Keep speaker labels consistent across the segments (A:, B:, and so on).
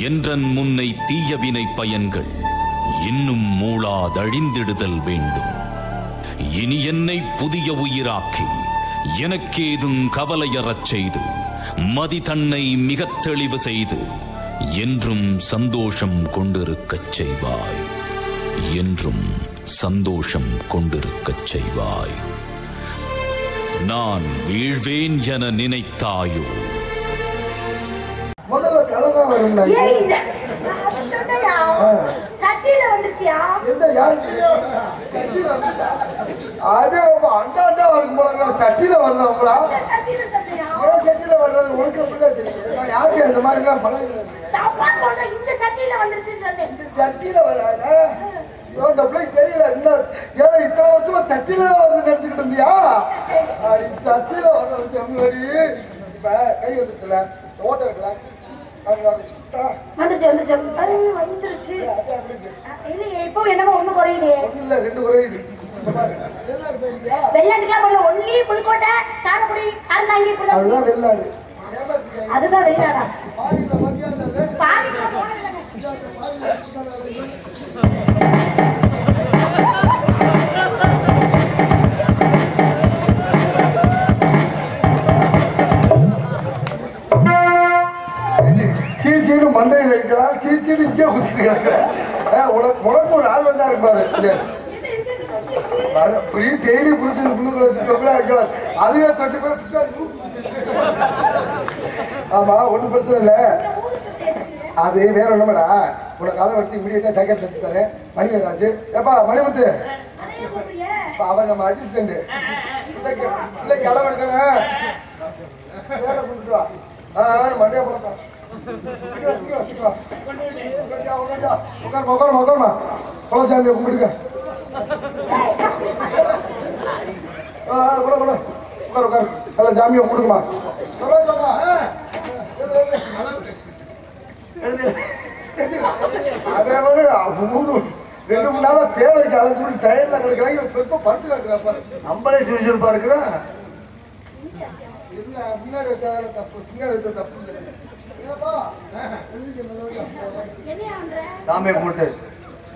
A: என்றன் முன்னை தீயவினை பயன்கள் இன்னும் மூளாதழிந்திடுதல் வேண்டும். இனி என்னை புதிய உயிராக்கி எனக்கேதும் கவலையறச் செய்து மதி தன்னை மிகத் தெளிவு செய்து என்றும் சந்தோஷம் கொண்டிருக்கச் செய்வாய். என்றும் சந்தோஷம் கொண்டிருக்கச் செய்வாய். நான் வீழ்வேன் என நினைத்தாயோ?
B: முதல்ல கலந்தா வரும்.
C: சட்டியில வந்துச்சியா?
B: எந்த யாருக்கு அது அண்டாண்டா வரும் போல சட்டியில வரலாம்ங்களா? சட்டியில வர்றது உனக்கு எப்படிதான் தெரியும்? யாருக்கு அந்த மாதிரி எல்லாம் பழக
C: தப்பா சொல்றேன். இந்த சட்டியில வந்துருச்சுன்னு சொன்னேன்.
B: இந்த சட்டியில வராத இந்த பிள்ளைக்கு தெரியல. இந்த ஏன்னா இத்தனை வருஷமா சட்டியில வந்து நினைச்சுக்கிட்டு இருந்தியா? சட்டியில வர செம்மடி இப்ப கை வந்துச்சுல ஓட்ட இருக்கல
C: வந்துருச்சு வந்துருச்சு வந்துருச்சு. இல்லையே இப்போ என்னமோ ஒண்ணு குறையுது.
B: ஒண்ணு இல்ல ரெண்டு குறையுது.
C: வெள்ளாண்டுக்கெல்லாம் போல ஒன்லி புதுக்கோட்டை காரைக்குடி அறந்தாங்கி
B: அதுதான் வெள்ளாடு.
C: அதுதான் வெள்ளாடா.
B: சீச்சீனு மண்டையில் வைக்கலாம். சீச்சீனு இங்கே குதிச்சு கிடக்கிறேன். உனக்கு ஒரு ஆள் வந்தா இருப்பாரு. இப்படி டெய்லி புடிச்சது புண்ணுக்குள்ள வச்சுக்கோங்களா? அதுவே தொட்டு போய் ஆமா ஒன்றும் பிரச்சனை இல்லை. அது வேற ஒண்ணுமேடா. உனக்கு காலம் எடுத்து இமீடியட்டா ஜாக்கெட் தச்சு தரேன். மணிவராஜ் ஏப்பா மணிமுத்து அவர் நம்ம அசிஸ்டன்ட் பிள்ளைக்கு அளவு எடுக்கணும். வேலை பண்ணிட்டு வா. மண்டையா போட்டோம் உட்காருமா குலசாமியை கும்பிடுங்க. கூட உட்காரு உட்காரு நல்ல சாமியை கும்பிடுங்கம்மா. அதே மாதிரி 2-3 நாளா தேவைக்கு அழைச்சி டயர்ல கிடைக்கிறாங்க. படுத்து கிடக்குறா. நம்மளே சுறுசுறுப்பா இருக்கிறேன். இல்ல முன்னாடி வச்சால தப்பு, பின்னாடி வச்ச தப்பு இல்லை. சாமியை கும்பிட்டு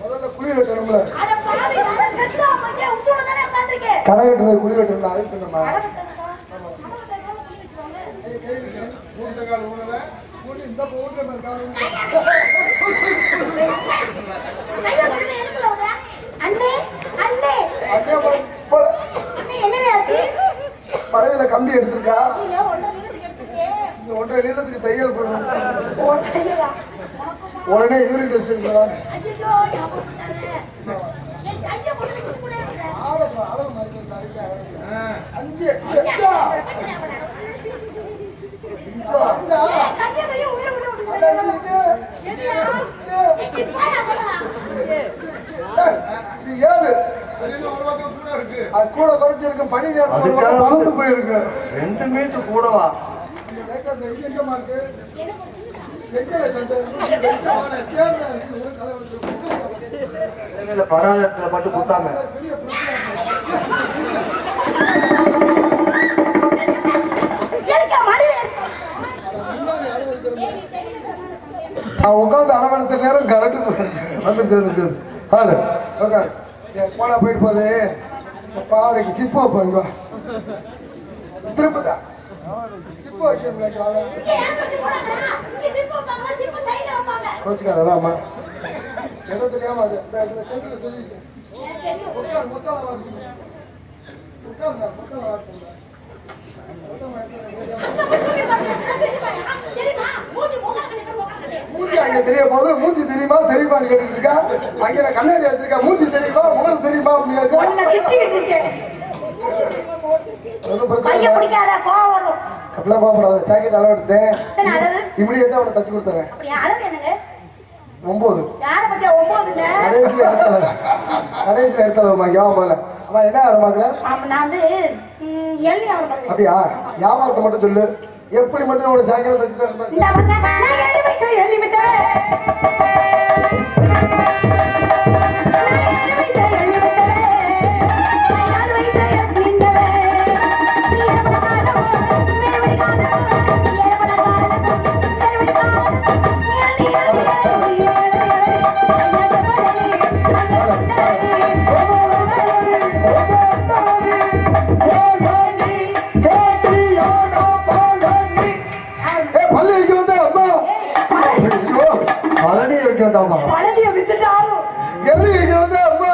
B: முதல்ல குழி வெட்டணும்ல. கடை வெட்டுறது குழி வெட்டணும். அது சொன்னமா பறவையில கம்பி எடுத்திருக்கா. 1.5 நீளத்துக்கு தையல் போடணும். உடனே யூரின் டெஸ்ட் எடுக்கலாம். கூட குறைச்சிருக்கு. பனி நேரம் போயிருக்கு. 2 மீட்டர் கூடவா? படாத மட்டும் குத்தாம உட்காந்து அளவெடுத்த நேரம் கரெக்ட் வந்துருச்சு. போனா போயிட்டு போகுது. பாவடைக்கு சிப்பு வைப்பாங்க. திருப்பதா சிப்பு கோச்சுக்காதம்மா எதோ தெரியாம அது சொல்லிட்டு மூஞ்சி அங்க தெரிய போது மூஞ்சி தெரியுமா தெரியுமான்னு கேட்டுட்டு இருக்கா. அங்க கண்ணாடி வச்சிருக்கா. மூஞ்சி தெரியுமா முகம் தெரியுமா அப்படின்னு அப்படிலாம் போகக்கூடாது. ஜாக்கெட் அளவு எடுத்தேன். இமிடியேட்டா அவனை தச்சு கொடுத்துறேன். 9 கடைசியில் எடுத்ததுமா போல. அவன் என்ன ஆரம்பிக்கிறேன் அப்படியா? வியாபாரத்தை மட்டும் சொல்லு. எப்படி மட்டும் உனக்கு சாயங்காலம் தச்சு தரேன்.
D: வைக்க வேண்டாமா?
C: பழனியை வித்துட்டாலும்
B: எள்ளி இங்க வந்து அம்மா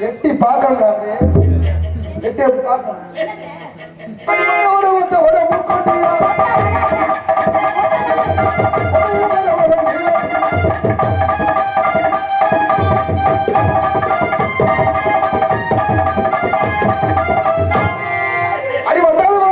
B: எட்டி பார்க்கணும் அப்படியே எட்டி அப்படி பார்க்கணும் அடி வந்தாலும்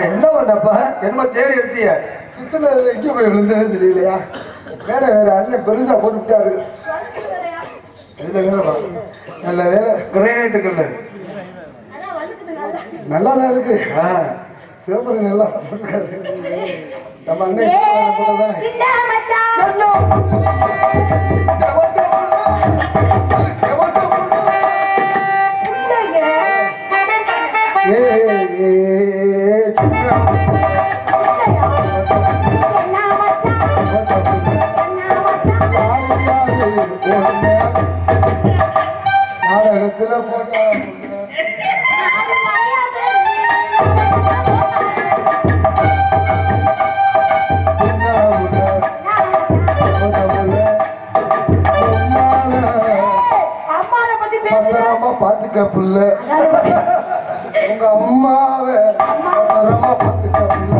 D: என்ன பண்ணப்பா என்னமோ தேடி எடுத்திய
B: சித்தனை எங்கே போய் விழுந்தேன்னு தெரியலையா வேற வேற அண்ணன் பெருசா போட்டு விட்டாரு இதுல வேலைப்பா நல்ல வேலை
D: கிரேனைட் கல்லர்
B: நல்லாதான் இருக்கு சிவபுரி நல்லா போட்டுருக்காரு நம்ம அண்ணன் நாடகத்துல போட்டா பாத்துக்க புள்ள உங்க அம்மாவை பாத்துக்க புள்ள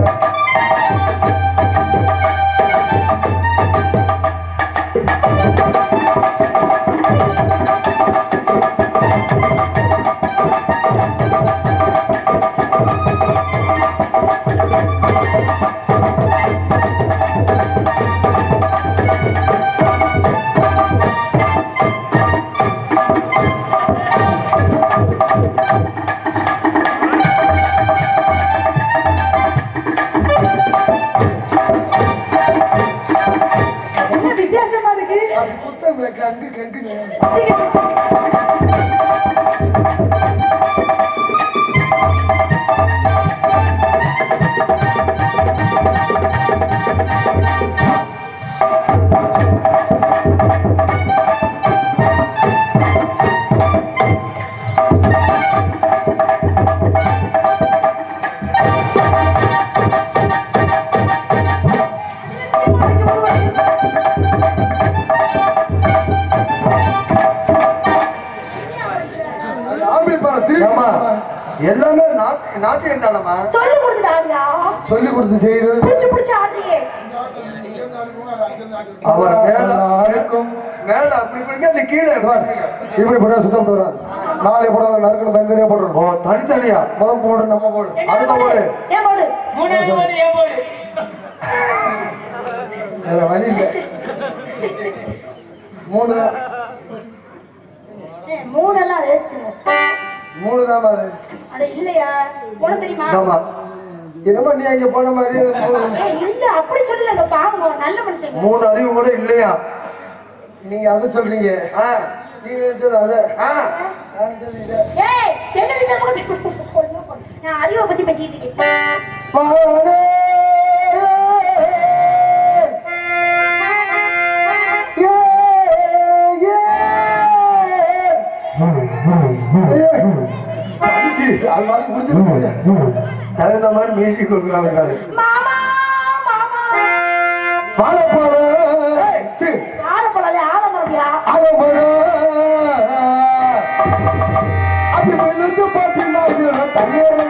B: கண்டு கண்டு எல்லாமே நாட்டியம் தானமா
C: சொல்லி கொடுத்து ஆடியா
B: சொல்லி கொடுத்து செய்யறது
C: புடிச்சு ஆடுறியே
B: அவர் மேல அப்படி பண்ணி அந்த கீழே இப்படி போட சுத்தம் போடுறாரு நாளை போடாத நறுக்கணும் தனித்தனியா போடுறோம் ஓ தனித்தனியா முதல் போடு நம்ம போடு அடுத்த போடு
C: ஏன் போடு
E: மூணாவது போடு ஏன் போடு
B: வேற வழி இல்லை
C: மூணெல்லாம் வேஸ்ட்டுங்க
B: மூணு தான் அது
C: அட இல்லையா போன தெரியுமா
B: ஆமா என்னமா நீ அங்க போன மாதிரி
C: இல்ல அப்படி சொல்லலங்க பாவம் நல்ல மனுஷங்க
D: மூணு அறிவு கூட இல்லையா
B: நீங்க அதை சொல்றீங்க நீங்க நினைச்சது அதை நான் நினைச்சது இதை
C: ஏய் என்ன நீ பக்கத்துல நான் அறிவை பத்தி பேசிட்டு இருக்கேன்
B: அது மாதிரி முடிச்சிருக்கேன்
D: தகுந்த மாதிரி மியூசிக் கொடுக்குறாங்க.
C: மாமா மாமா
B: வாழைப்பழம்
C: ஆலப்பழம் ஆலமரம்யா
B: அப்படி வெளுத்து பார்த்தீங்கன்னா தனியாரு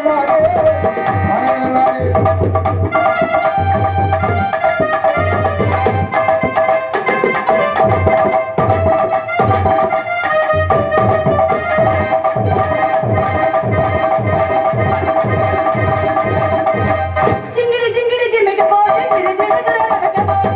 C: சிங்கிடி சிங்கிடி சிம்மிக்க போது சிறு சிறு நடக்க போது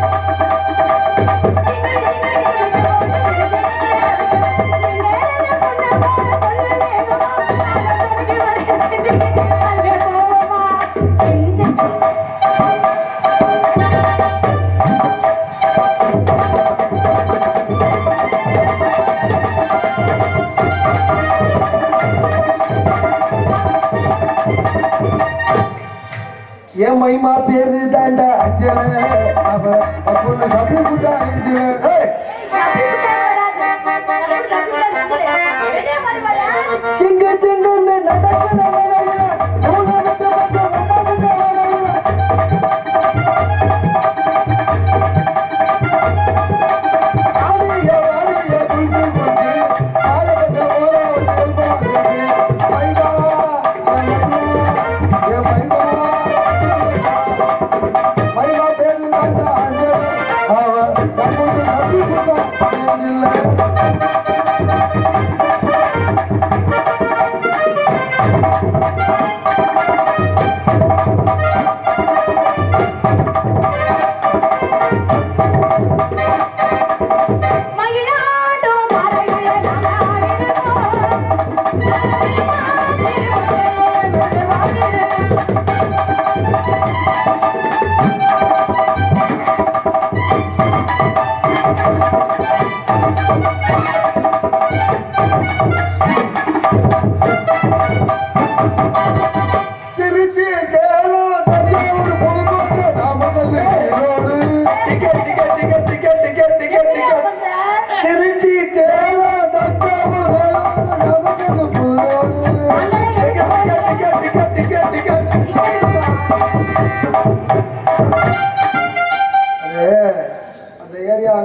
B: என் மைமா பேரு தாண்டா அஞ்சல அவ பொண்ணு சப்பி புட்டா அஞ்சல சிங்க சிங்க நடக்கிற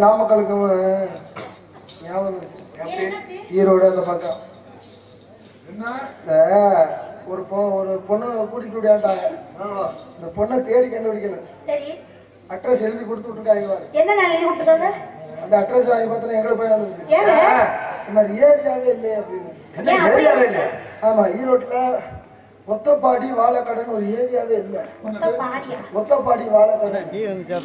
B: நாமக்கலுக்கு ஈரோடு அந்த பக்கம் ஒரு பொண்ணு கூட்டிட்டு விடாண்டாங்க. இந்த பொண்ணை தேடி கண்டுபிடிக்கணும். அட்ரஸ் எழுதி கொடுத்து விட்டுருக்காங்க.
C: என்ன எழுதி கொடுத்துருக்காங்க?
B: அந்த அட்ரஸ் வாங்கி பார்த்தா எங்களை போய் இந்த மாதிரி ஏரியாவே இல்லையே அப்படின்னு. ஆமா, ஈரோட்டுல ஒத்தப்பாடி வாழைக்கடன் ஒரு ஏரியாவே இல்லை. ஒத்தப்பாடி வாழைக்கடன்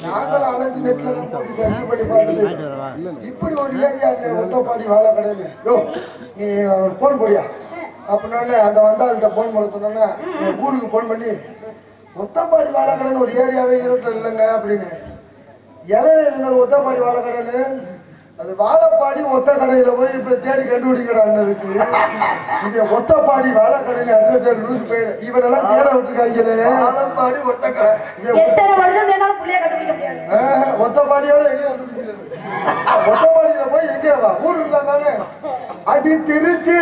B: நாங்களும் அழைச்சி நெட்ல போட்டு சர்ச் பண்ணி பார்த்துட்டு இப்படி ஒரு ஏரியா இல்லை ஒத்தப்பாடி வாழைக்கடன். யோ நீ போன் போடியா அப்படின்னோடனே அந்த வந்தாள்கிட்ட போன் பண்ண சொன்னோன்னா ஊருக்கு போன் பண்ணி ஒத்தப்பாடி வாழைக்கடன் ஒரு ஏரியாவே ஈரோட்டில் இல்லைங்க அப்படின்னு. இலையில இருந்தது ஒத்தப்பாடி வாழைக்கடன், அது வாழைப்பாடி ஒத்த கடையில போய் இப்ப தேடி கண்டுபிடிக்கிறான்னதுக்கு இங்க ஒத்தப்பாடி வாழைக்கடையில அட்ரஸ் எடுத்து போயிடு. இவனெல்லாம் தேட விட்டுருக்காங்களே வாழைப்பாடி ஒத்த கடை. ஒத்தப்பாடியோட எங்க கண்டுபிடிக்கிறது? ஒத்தப்பாடியில போய் எங்கே வா ஊருக்கு தானே அடி திருச்சி